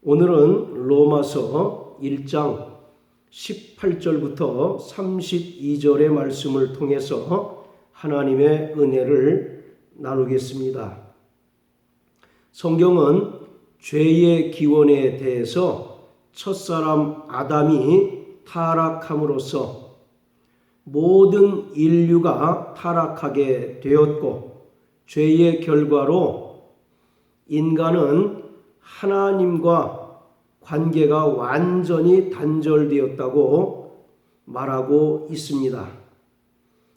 오늘은 로마서 1장 18절부터 32절의 말씀을 통해서 하나님의 은혜를 나누겠습니다. 성경은 죄의 기원에 대해서 첫사람 아담이 타락함으로써 모든 인류가 타락하게 되었고, 죄의 결과로 인간은 하나님과 관계가 완전히 단절되었다고 말하고 있습니다.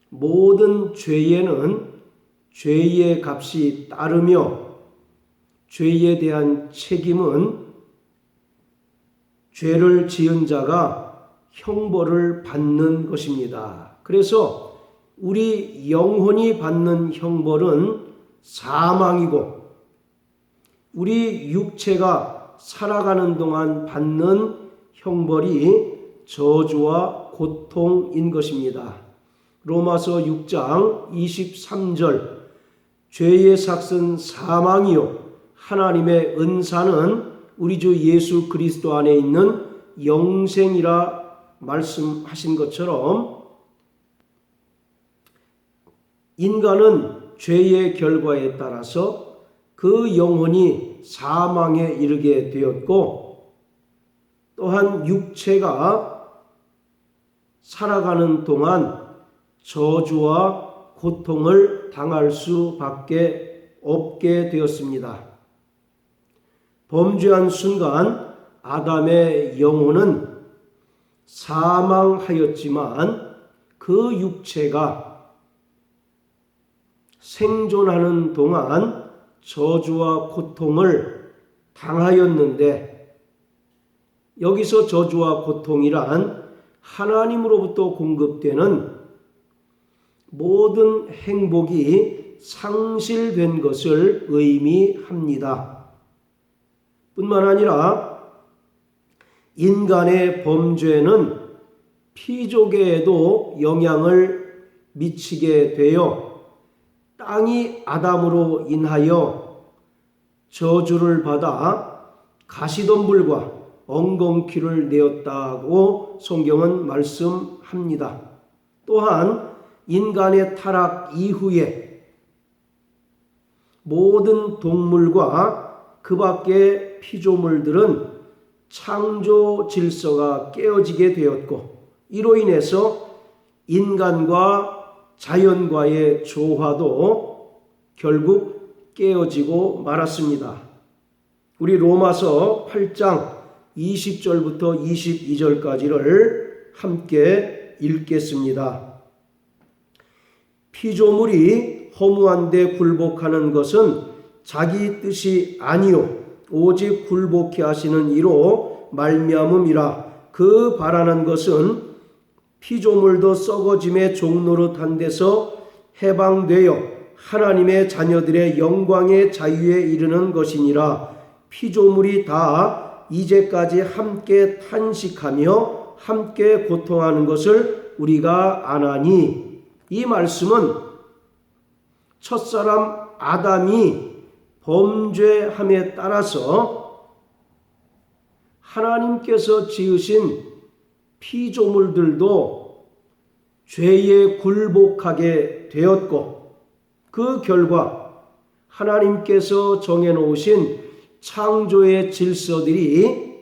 모든 죄에는 죄의 값이 따르며 죄에 대한 책임은 죄를 지은 자가 형벌을 받는 것입니다. 그래서 우리 영혼이 받는 형벌은 사망이고, 우리 육체가 살아가는 동안 받는 형벌이 저주와 고통인 것입니다. 로마서 6장 23절, 죄의 삭은 사망이요 하나님의 은사는 우리 주 예수 그리스도 안에 있는 영생이라 말씀하신 것처럼, 인간은 죄의 결과에 따라서 그 영혼이 사망에 이르게 되었고, 또한 육체가 살아가는 동안 저주와 고통을 당할 수밖에 없게 되었습니다. 범죄한 순간 아담의 영혼은 사망하였지만 그 육체가 생존하는 동안 저주와 고통을 당하였는데, 여기서 저주와 고통이란 하나님으로부터 공급되는 모든 행복이 상실된 것을 의미합니다. 뿐만 아니라 인간의 범죄는 피조계에도 영향을 미치게 되어 땅이 아담으로 인하여 저주를 받아 가시덤불과 엉겅퀴를 내었다고 성경은 말씀합니다. 또한 인간의 타락 이후에 모든 동물과 그 밖의 피조물들은 창조 질서가 깨어지게 되었고, 이로 인해서 인간과 자연과의 조화도 결국 깨어지고 말았습니다. 우리 로마서 8장 20절부터 22절까지를 함께 읽겠습니다. 피조물이 허무한데 굴복하는 것은 자기 뜻이 아니요 오직 굴복케 하시는 이로 말미암음이라. 그 바라는 것은 피조물도 썩어짐의 종노릇한 데서 해방되어 하나님의 자녀들의 영광의 자유에 이르는 것이니라. 피조물이 다 이제까지 함께 탄식하며 함께 고통하는 것을 우리가 아나니, 이 말씀은 첫사람 아담이 범죄함에 따라서 하나님께서 지으신 피조물들도 죄에 굴복하게 되었고, 그 결과 하나님께서 정해놓으신 창조의 질서들이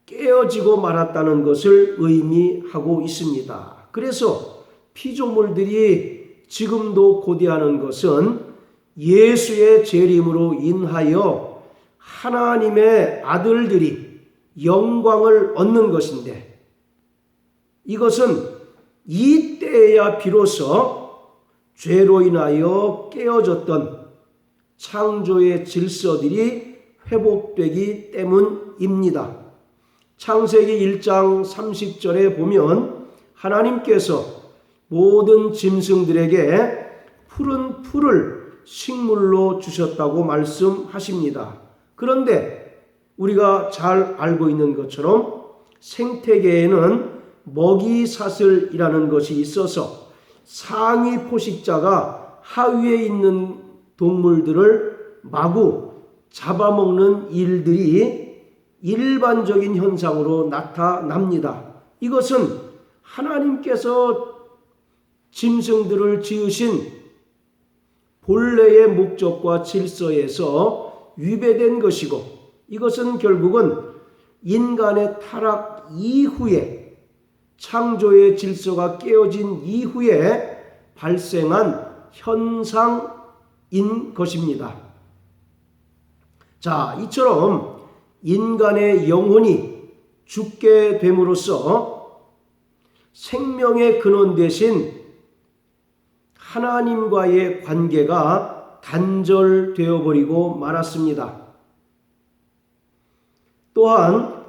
깨어지고 말았다는 것을 의미하고 있습니다. 그래서 피조물들이 지금도 고대하는 것은 예수의 재림으로 인하여 하나님의 아들들이 영광을 얻는 것인데, 이것은 이때야 비로소 죄로 인하여 깨어졌던 창조의 질서들이 회복되기 때문입니다. 창세기 1장 30절에 보면 하나님께서 모든 짐승들에게 푸른 풀을 식물로 주셨다고 말씀하십니다. 그런데 우리가 잘 알고 있는 것처럼 생태계에는 먹이사슬이라는 것이 있어서 상위 포식자가 하위에 있는 동물들을 마구 잡아먹는 일들이 일반적인 현상으로 나타납니다. 이것은 하나님께서 짐승들을 지으신 본래의 목적과 질서에서 위배된 것이고, 이것은 결국은 인간의 타락 이후에, 창조의 질서가 깨어진 이후에 발생한 현상인 것입니다. 자, 이처럼 인간의 영혼이 죽게 됨으로써 생명의 근원 대신 하나님과의 관계가 단절되어 버리고 말았습니다. 또한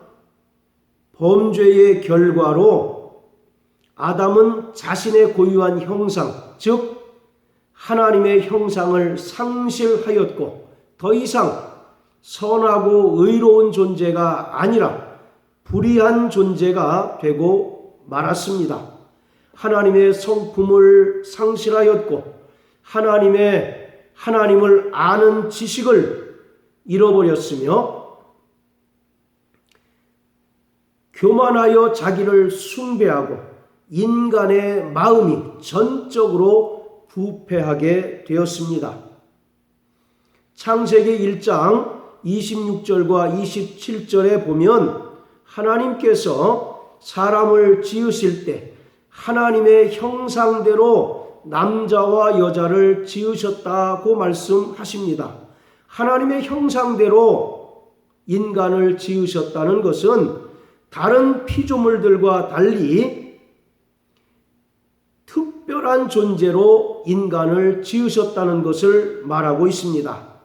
범죄의 결과로 아담은 자신의 고유한 형상, 즉 하나님의 형상을 상실하였고 더 이상 선하고 의로운 존재가 아니라 불의한 존재가 되고 말았습니다. 하나님의 성품을 상실하였고 하나님을 아는 지식을 잃어버렸으며 교만하여 자기를 숭배하고 인간의 마음이 전적으로 부패하게 되었습니다. 창세기 1장 26절과 27절에 보면 하나님께서 사람을 지으실 때 하나님의 형상대로 남자와 여자를 지으셨다고 말씀하십니다. 하나님의 형상대로 인간을 지으셨다는 것은 다른 피조물들과 달리 특별한 존재로 인간을 지으셨다는 것을 말하고 있습니다.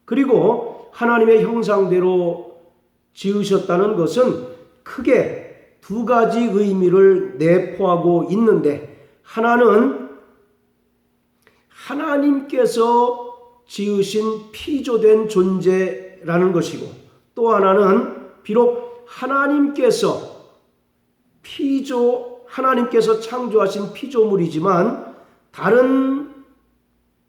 그리고 하나님의 형상대로 지으셨다는 것은 크게 두 가지 의미를 내포하고 있는데, 하나는 하나님께서 지으신 피조된 존재라는 것이고, 또 하나는 비록 하나님께서 창조하신 피조물이지만 다른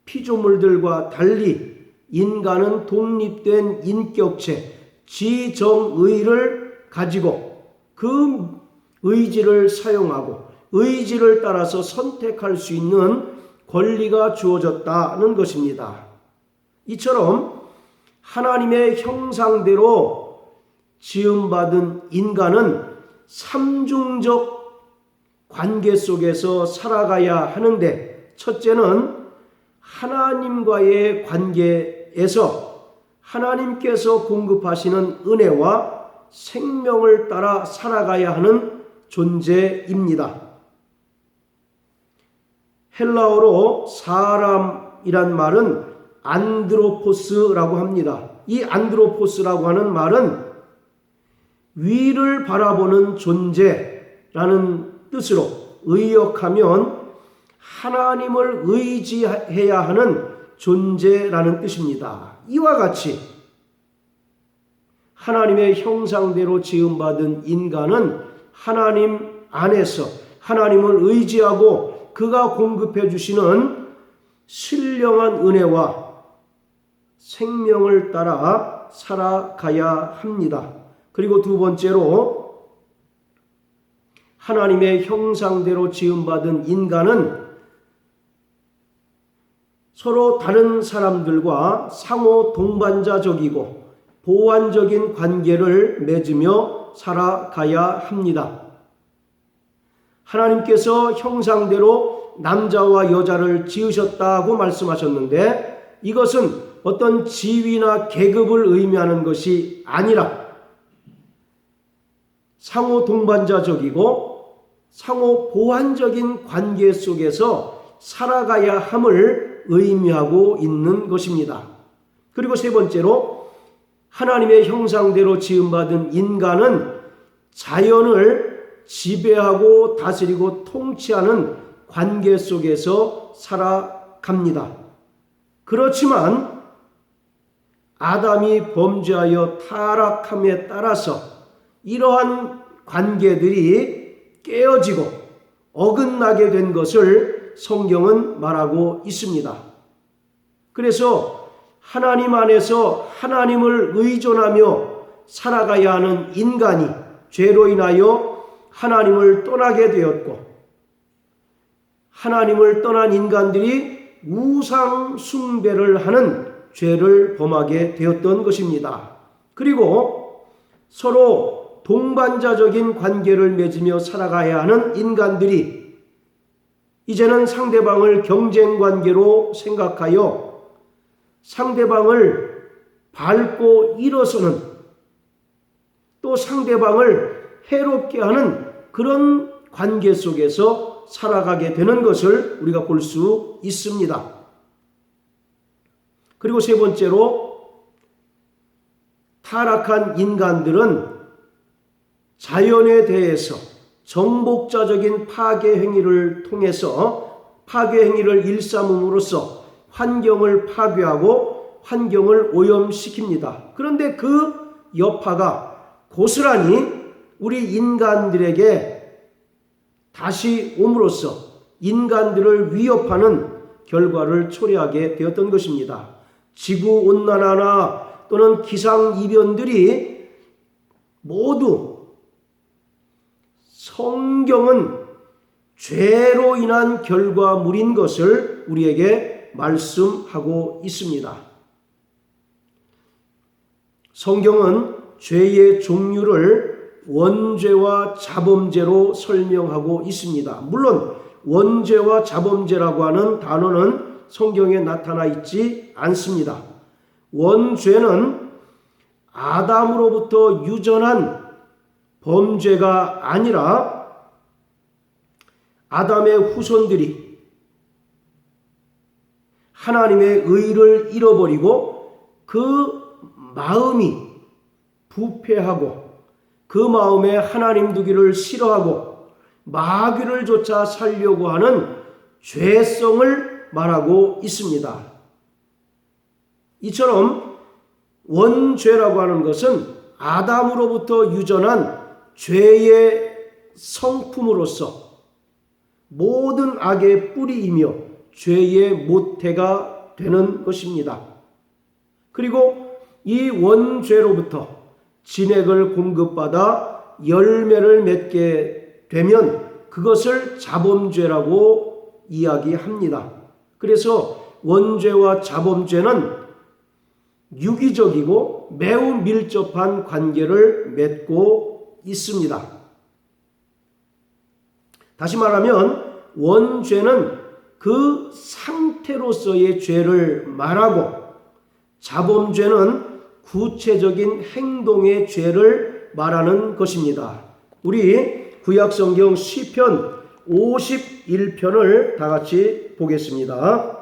피조물들과 달리 인간은 독립된 인격체, 지정의를 가지고 그 의지를 사용하고 의지를 따라서 선택할 수 있는 권리가 주어졌다는 것입니다. 이처럼 하나님의 형상대로 지음받은 인간은 삼중적 관계 속에서 살아가야 하는데, 첫째는 하나님과의 관계에서 하나님께서 공급하시는 은혜와 생명을 따라 살아가야 하는 존재입니다. 헬라어로 사람이란 말은 안드로포스라고 합니다. 이 안드로포스라고 하는 말은 위를 바라보는 존재라는 뜻으로 의역하면 하나님을 의지해야 하는 존재라는 뜻입니다. 이와 같이 하나님의 형상대로 지음받은 인간은 하나님 안에서 하나님을 의지하고 그가 공급해 주시는 신령한 은혜와 생명을 따라 살아가야 합니다. 그리고 두 번째로 하나님의 형상대로 지음받은 인간은 서로 다른 사람들과 상호 동반자적이고 보완적인 관계를 맺으며 살아가야 합니다. 하나님께서 형상대로 남자와 여자를 지으셨다고 말씀하셨는데, 이것은 어떤 지위나 계급을 의미하는 것이 아니라 상호 동반자적이고 상호 보완적인 관계 속에서 살아가야 함을 의미하고 있는 것입니다. 그리고 세 번째로 하나님의 형상대로 지음받은 인간은 자연을 지배하고 다스리고 통치하는 관계 속에서 살아갑니다. 그렇지만 아담이 범죄하여 타락함에 따라서 이러한 관계들이 깨어지고 어긋나게 된 것을 성경은 말하고 있습니다. 그래서 하나님 안에서 하나님을 의존하며 살아가야 하는 인간이 죄로 인하여 하나님을 떠나게 되었고, 하나님을 떠난 인간들이 우상 숭배를 하는 죄를 범하게 되었던 것입니다. 그리고 서로 동반자적인 관계를 맺으며 살아가야 하는 인간들이 이제는 상대방을 경쟁 관계로 생각하여 상대방을 밟고 일어서는, 또 상대방을 해롭게 하는 그런 관계 속에서 살아가게 되는 것을 우리가 볼 수 있습니다. 그리고 세 번째로, 타락한 인간들은 자연에 대해서 정복자적인 파괴 행위를 통해서 파괴 행위를 일삼음으로써 환경을 파괴하고 환경을 오염시킵니다. 그런데 그 여파가 고스란히 우리 인간들에게 다시 옴으로써 인간들을 위협하는 결과를 초래하게 되었던 것입니다. 지구온난화나 또는 기상이변들이 모두 성경은 죄로 인한 결과물인 것을 우리에게 말씀하고 있습니다. 성경은 죄의 종류를 원죄와 자범죄로 설명하고 있습니다. 물론 원죄와 자범죄라고 하는 단어는 성경에 나타나 있지 않습니다. 원죄는 아담으로부터 유전한 범죄가 아니라 아담의 후손들이 하나님의 의를 잃어버리고 그 마음이 부패하고 그 마음에 하나님 두기를 싫어하고 마귀를 쫓아 살려고 하는 죄성을 말하고 있습니다. 이처럼 원죄라고 하는 것은 아담으로부터 유전한 죄의 성품으로서 모든 악의 뿌리이며 죄의 모태가 되는 것입니다. 그리고 이 원죄로부터 진액을 공급받아 열매를 맺게 되면 그것을 자범죄라고 이야기합니다. 그래서 원죄와 자범죄는 유기적이고 매우 밀접한 관계를 맺고 있습니다. 다시 말하면 원죄는 그 상태로서의 죄를 말하고 자범죄는 구체적인 행동의 죄를 말하는 것입니다. 우리 구약성경 시편 51편을 다 같이 보겠습니다.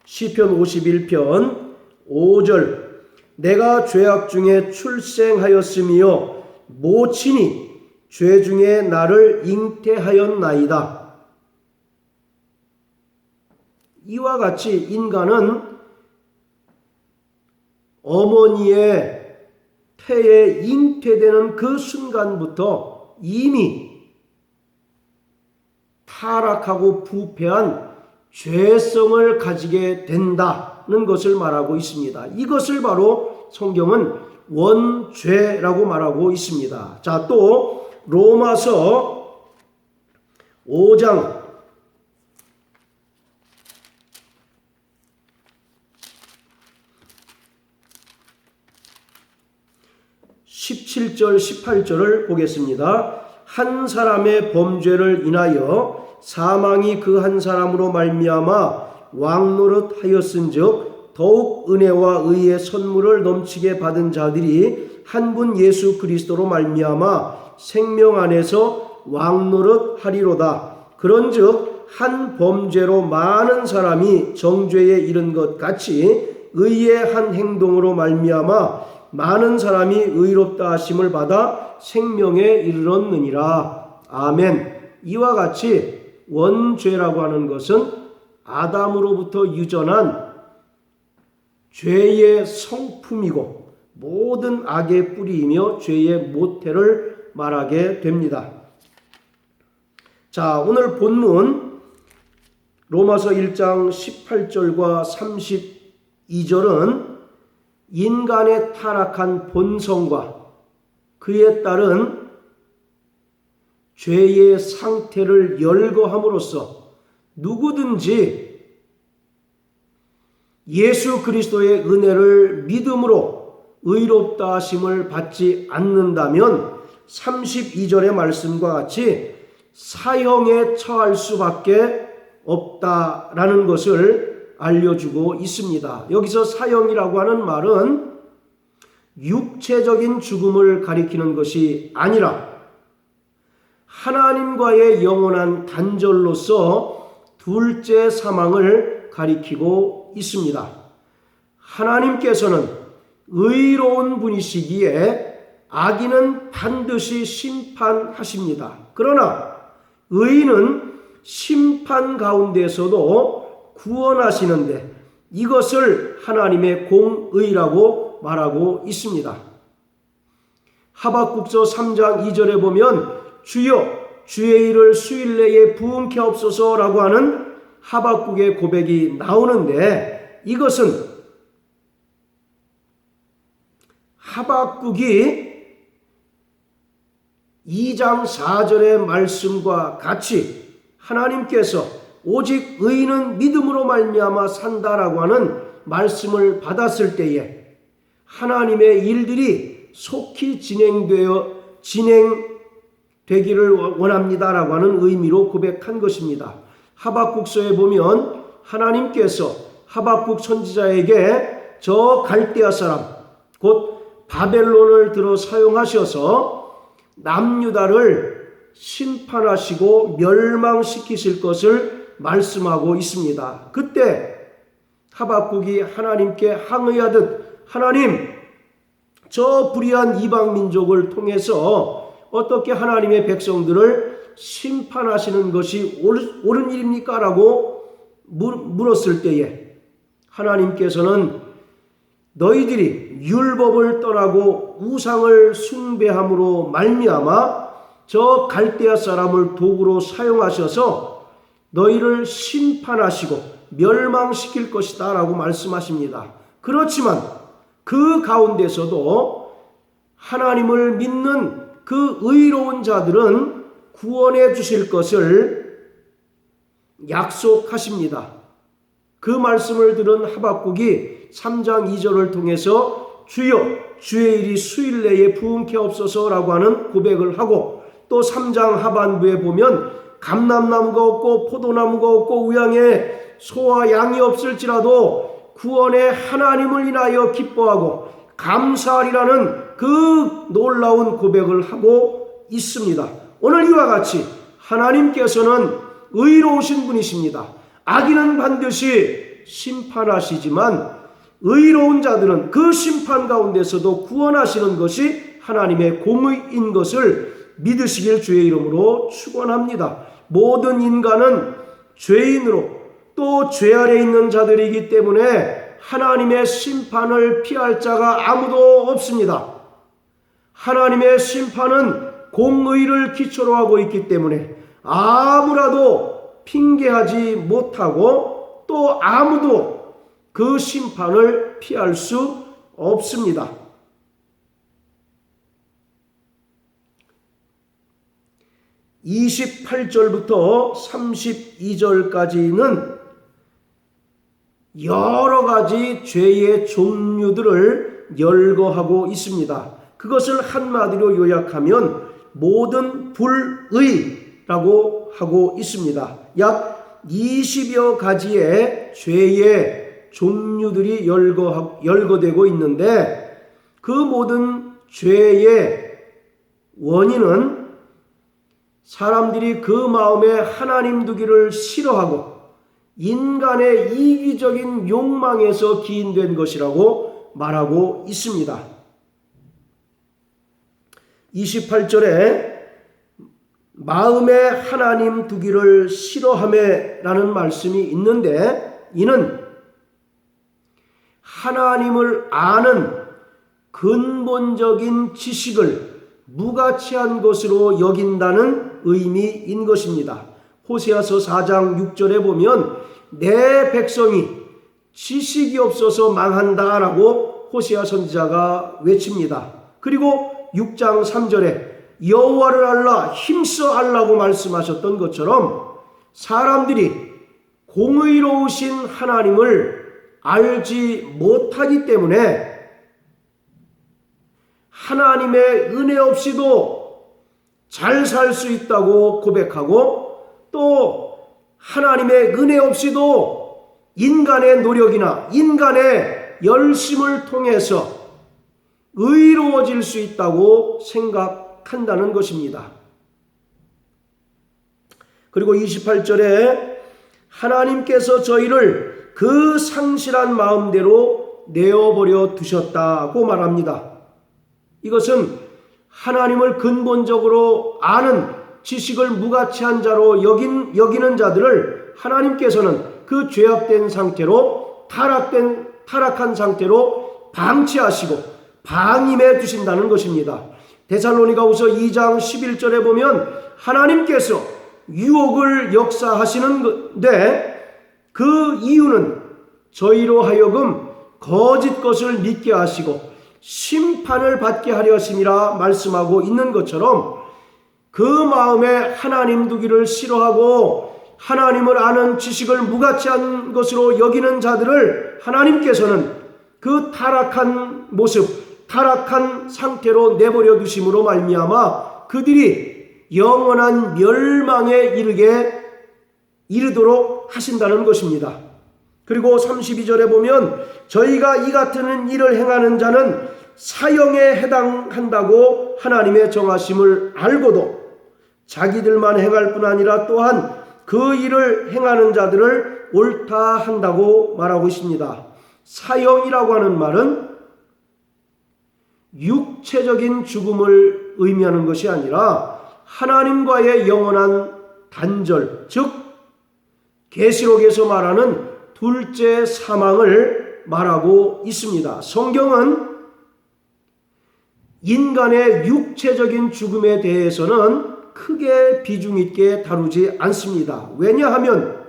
시편 51편 5절, 내가 죄악 중에 출생하였으며 모친이 죄 중에 나를 잉태하였나이다. 이와 같이 인간은 어머니의 태에 잉태되는 그 순간부터 이미 타락하고 부패한 죄성을 가지게 된다는 것을 말하고 있습니다. 이것을 바로 성경은 원죄라고 말하고 있습니다. 자, 또 로마서 5장 17절 18절을 보겠습니다. 한 사람의 범죄를 인하여 사망이 그 한 사람으로 말미암아 왕노릇하였은즉 더욱 은혜와 의의 선물을 넘치게 받은 자들이 한 분 예수 그리스도로 말미암아 생명 안에서 왕노릇하리로다. 그런즉 한 범죄로 많은 사람이 정죄에 이른 것 같이 의의 한 행동으로 말미암아 많은 사람이 의롭다 하심을 받아 생명에 이르렀느니라. 아멘. 이와 같이 원죄라고 하는 것은 아담으로부터 유전한 죄의 성품이고 모든 악의 뿌리이며 죄의 모태를 말하게 됩니다. 자, 오늘 본문 로마서 1장 18절과 32절은 인간의 타락한 본성과 그에 따른 죄의 상태를 열거함으로써 누구든지 예수 그리스도의 은혜를 믿음으로 의롭다 하심을 받지 않는다면 32절의 말씀과 같이 사형에 처할 수밖에 없다라는 것을 알려주고 있습니다. 여기서 사형이라고 하는 말은 육체적인 죽음을 가리키는 것이 아니라 하나님과의 영원한 단절로서 둘째 사망을 가리키고 있습니다. 하나님께서는 의로운 분이시기에 악인은 반드시 심판하십니다. 그러나 의인은 심판 가운데서도 구원하시는데 이것을 하나님의 공의라고 말하고 있습니다. 하박국서 3장 2절에 보면 주여 주의 일을 수일 내에 부응케 하옵소서라고 하는 하박국의 고백이 나오는데 이것은 하박국이 2장 4절의 말씀과 같이 하나님께서 오직 의인은 믿음으로 말미암아 산다라고 하는 말씀을 받았을 때에 하나님의 일들이 속히 진행되기를 원합니다라고 하는 의미로 고백한 것입니다. 하박국서에 보면 하나님께서 하박국 선지자에게 저 갈대아 사람 곧 바벨론을 들어 사용하셔서 남유다를 심판하시고 멸망시키실 것을 말씀하고 있습니다. 그때 하박국이 하나님께 항의하듯 하나님 저 불의한 이방 민족을 통해서 어떻게 하나님의 백성들을 심판하시는 것이 옳은 일입니까? 라고 물었을 때에 하나님께서는 너희들이 율법을 떠나고 우상을 숭배함으로 말미암아 저 갈대아 사람을 도구로 사용하셔서 너희를 심판하시고 멸망시킬 것이다 라고 말씀하십니다. 그렇지만 그 가운데서도 하나님을 믿는 그 의로운 자들은 구원해 주실 것을 약속하십니다. 그 말씀을 들은 하박국이 3장 2절을 통해서 주여 주의 일이 수일 내에 부응케 하옵소서라고 하는 고백을 하고 또 3장 하반부에 보면 감람나무가 없고 포도나무가 없고 우양에 소와 양이 없을지라도 구원의 하나님을 인하여 기뻐하고 감사하리라는 그 놀라운 고백을 하고 있습니다. 오늘 이와 같이 하나님께서는 의로우신 분이십니다. 악인은 반드시 심판하시지만 의로운 자들은 그 심판 가운데서도 구원하시는 것이 하나님의 공의인 것을 믿으시길 주의 이름으로 축원합니다. 모든 인간은 죄인으로 또 죄 아래 있는 자들이기 때문에 하나님의 심판을 피할 자가 아무도 없습니다. 하나님의 심판은 공의를 기초로 하고 있기 때문에 아무라도 핑계하지 못하고 또 아무도 그 심판을 피할 수 없습니다. 28절부터 32절까지는 여러 가지 죄의 종류들을 열거하고 있습니다. 그것을 한마디로 요약하면 모든 불의라고 하고 있습니다. 약 20여 가지의 죄의 종류들이 열거되고 있는데 그 모든 죄의 원인은 사람들이 그 마음에 하나님 두기를 싫어하고 인간의 이기적인 욕망에서 기인된 것이라고 말하고 있습니다. 28절에 마음에 하나님 두기를 싫어하매라는 말씀이 있는데 이는 하나님을 아는 근본적인 지식을 무가치한 것으로 여긴다는 의미인 것입니다. 호세아서 4장 6절에 보면 내 백성이 지식이 없어서 망한다라고 호세아 선지자가 외칩니다. 그리고 6장 3절에 여호와를 알라 힘써 알라고 말씀하셨던 것처럼 사람들이 공의로우신 하나님을 알지 못하기 때문에 하나님의 은혜 없이도 잘 살 수 있다고 고백하고 또 하나님의 은혜 없이도 인간의 노력이나 인간의 열심을 통해서 의로워질 수 있다고 생각한다는 것입니다. 그리고 28절에 하나님께서 저희를 그 상실한 마음대로 내어버려 두셨다고 말합니다. 이것은 하나님을 근본적으로 아는 지식을 무가치한 자로 여기는 자들을 하나님께서는 그 죄악된 상태로 타락한 상태로 방치하시고 방임해 두신다는 것입니다. 데살로니가후서 2장 11절에 보면 하나님께서 유혹을 역사하시는데 그 이유는 저희로 하여금 거짓 것을 믿게 하시고 심판을 받게 하려 하심이라 말씀하고 있는 것처럼 그 마음에 하나님 두기를 싫어하고 하나님을 아는 지식을 무가치한 것으로 여기는 자들을 하나님께서는 그 타락한 모습, 타락한 상태로 내버려 두심으로 말미암아 그들이 영원한 멸망에 이르도록 하신다는 것입니다. 그리고 32절에 보면 저희가 이 같은 일을 행하는 자는 사형에 해당한다고 하나님의 정하심을 알고도 자기들만 행할 뿐 아니라 또한 그 일을 행하는 자들을 옳다 한다고 말하고 있습니다. 사형이라고 하는 말은 육체적인 죽음을 의미하는 것이 아니라 하나님과의 영원한 단절, 즉 계시록에서 말하는 둘째 사망을 말하고 있습니다. 성경은 인간의 육체적인 죽음에 대해서는 크게 비중 있게 다루지 않습니다. 왜냐하면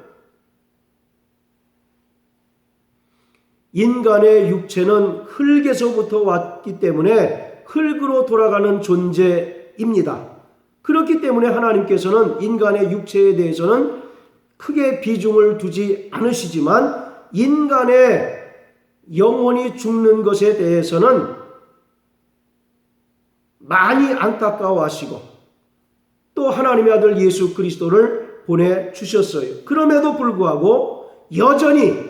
인간의 육체는 흙에서부터 왔기 때문에 흙으로 돌아가는 존재입니다. 그렇기 때문에 하나님께서는 인간의 육체에 대해서는 크게 비중을 두지 않으시지만 인간의 영혼이 죽는 것에 대해서는 많이 안타까워하시고 또 하나님의 아들 예수 그리스도를 보내주셨어요. 그럼에도 불구하고 여전히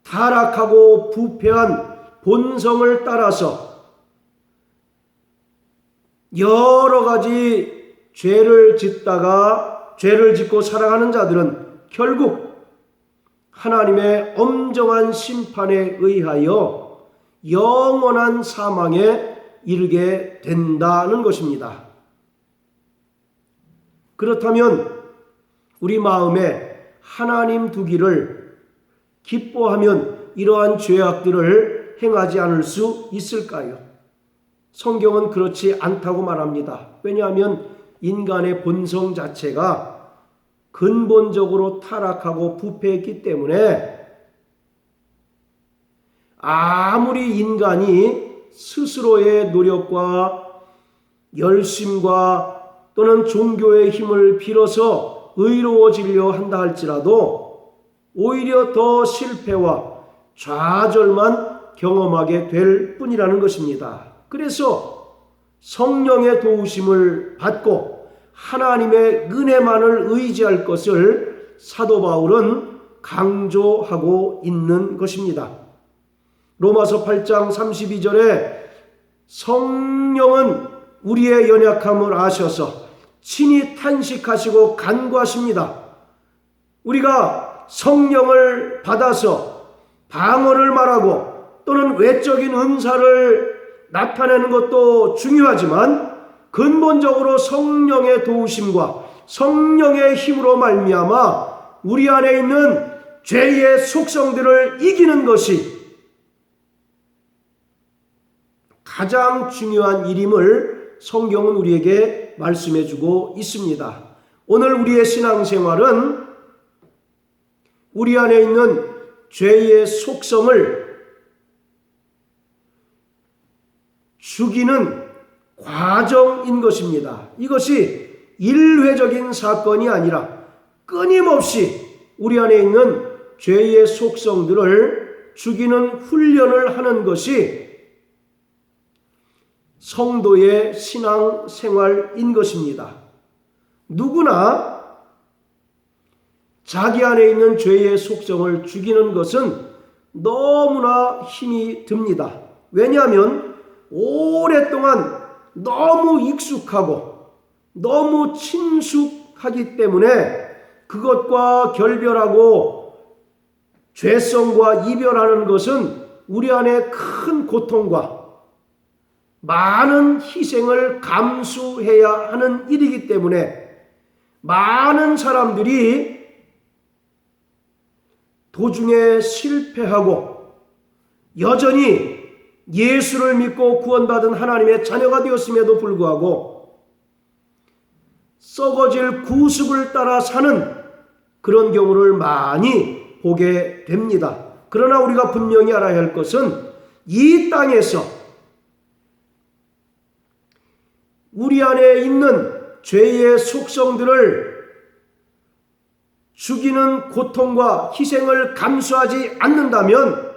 타락하고 부패한 본성을 따라서 여러 가지 죄를 짓고 살아가는 자들은 결국 하나님의 엄정한 심판에 의하여 영원한 사망에 이르게 된다는 것입니다. 그렇다면 우리 마음에 하나님 두기를 기뻐하면 이러한 죄악들을 행하지 않을 수 있을까요? 성경은 그렇지 않다고 말합니다. 왜냐하면 인간의 본성 자체가 근본적으로 타락하고 부패했기 때문에 아무리 인간이 스스로의 노력과 열심과 또는 종교의 힘을 빌어서 의로워지려 한다 할지라도 오히려 더 실패와 좌절만 경험하게 될 뿐이라는 것입니다. 그래서 성령의 도우심을 받고 하나님의 은혜만을 의지할 것을 사도 바울은 강조하고 있는 것입니다. 로마서 8장 32절에 성령은 우리의 연약함을 아셔서 친히 탄식하시고 간구하십니다. 우리가 성령을 받아서 방언을 말하고 또는 외적인 은사를 나타내는 것도 중요하지만 근본적으로 성령의 도우심과 성령의 힘으로 말미암아 우리 안에 있는 죄의 속성들을 이기는 것이 가장 중요한 일임을 성경은 우리에게 말씀해 주고 있습니다. 오늘 우리의 신앙생활은 우리 안에 있는 죄의 속성을 죽이는 과정인 것입니다. 이것이 일회적인 사건이 아니라 끊임없이 우리 안에 있는 죄의 속성들을 죽이는 훈련을 하는 것이 성도의 신앙생활인 것입니다. 누구나 자기 안에 있는 죄의 속성을 죽이는 것은 너무나 힘이 듭니다. 왜냐하면 오랫동안 너무 익숙하고 너무 친숙하기 때문에 그것과 결별하고 죄성과 이별하는 것은 우리 안에 큰 고통과 많은 희생을 감수해야 하는 일이기 때문에 많은 사람들이 도중에 실패하고 여전히 예수를 믿고 구원받은 하나님의 자녀가 되었음에도 불구하고 썩어질 구습을 따라 사는 그런 경우를 많이 보게 됩니다. 그러나 우리가 분명히 알아야 할 것은 이 땅에서 우리 안에 있는 죄의 속성들을 죽이는 고통과 희생을 감수하지 않는다면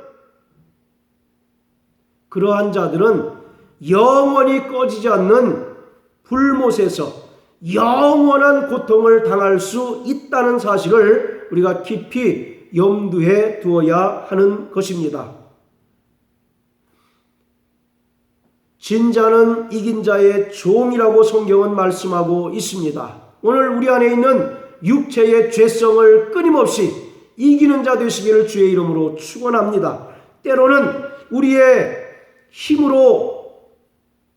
그러한 자들은 영원히 꺼지지 않는 불못에서 영원한 고통을 당할 수 있다는 사실을 우리가 깊이 염두에 두어야 하는 것입니다. 진자는 이긴 자의 종이라고 성경은 말씀하고 있습니다. 오늘 우리 안에 있는 육체의 죄성을 끊임없이 이기는 자 되시기를 주의 이름으로 축원합니다. 때로는 우리의 힘으로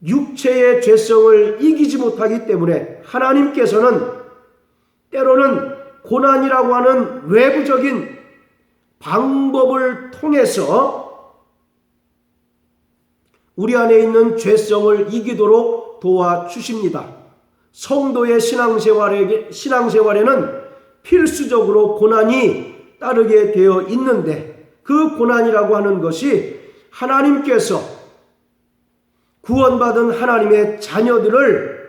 육체의 죄성을 이기지 못하기 때문에 하나님께서는 때로는 고난이라고 하는 외부적인 방법을 통해서 우리 안에 있는 죄성을 이기도록 도와주십니다. 성도의 신앙생활에는 필수적으로 고난이 따르게 되어 있는데 그 고난이라고 하는 것이 하나님께서 구원받은 하나님의 자녀들을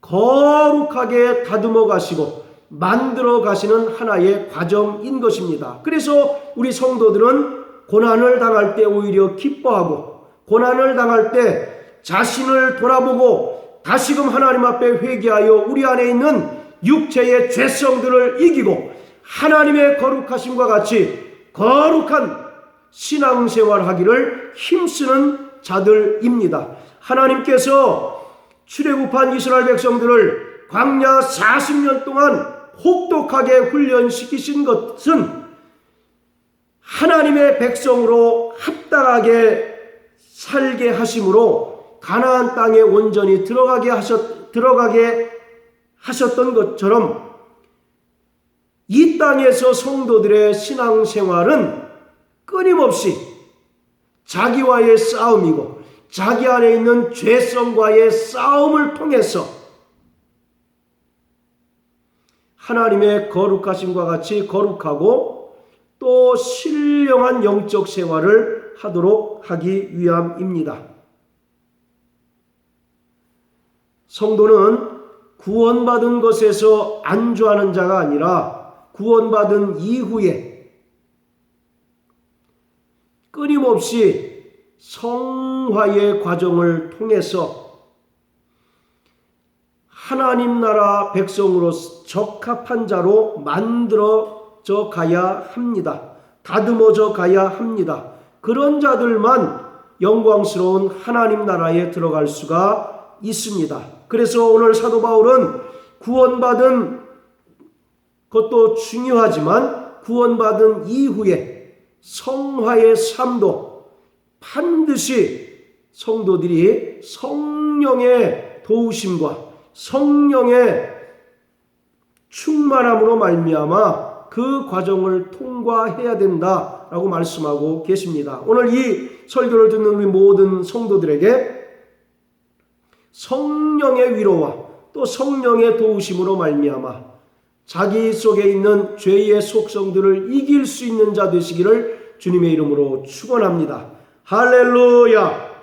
거룩하게 다듬어 가시고 만들어 가시는 하나의 과정인 것입니다. 그래서 우리 성도들은 고난을 당할 때 오히려 기뻐하고 고난을 당할 때 자신을 돌아보고 다시금 하나님 앞에 회개하여 우리 안에 있는 육체의 죄성들을 이기고 하나님의 거룩하심과 같이 거룩한 신앙생활 하기를 힘쓰는 자들입니다. 하나님께서 출애굽한 이스라엘 백성들을 광야 40년 동안 혹독하게 훈련시키신 것은 하나님의 백성으로 합당하게 살게 하심으로 가나안 땅에 온전히 들어가게 하셨던 것처럼 이 땅에서 성도들의 신앙생활은 끊임없이 자기와의 싸움이고 자기 안에 있는 죄성과의 싸움을 통해서 하나님의 거룩하심과 같이 거룩하고 또 신령한 영적 생활을 하도록 하기 위함입니다. 성도는 구원받은 것에서 안주하는 자가 아니라 구원받은 이후에 끊임없이 성화의 과정을 통해서 하나님 나라 백성으로 적합한 자로 만들어져 가야 합니다. 다듬어져 가야 합니다. 그런 자들만 영광스러운 하나님 나라에 들어갈 수가 있습니다. 그래서 오늘 사도 바울은 구원받은 것도 중요하지만 구원받은 이후에 성화의 삶도 반드시 성도들이 성령의 도우심과 성령의 충만함으로 말미암아 그 과정을 통과해야 된다라고 말씀하고 계십니다. 오늘 이 설교를 듣는 우리 모든 성도들에게 성령의 위로와 또 성령의 도우심으로 말미암아 자기 속에 있는 죄의 속성들을 이길 수 있는 자 되시기를 주님의 이름으로 축원합니다. 할렐루야.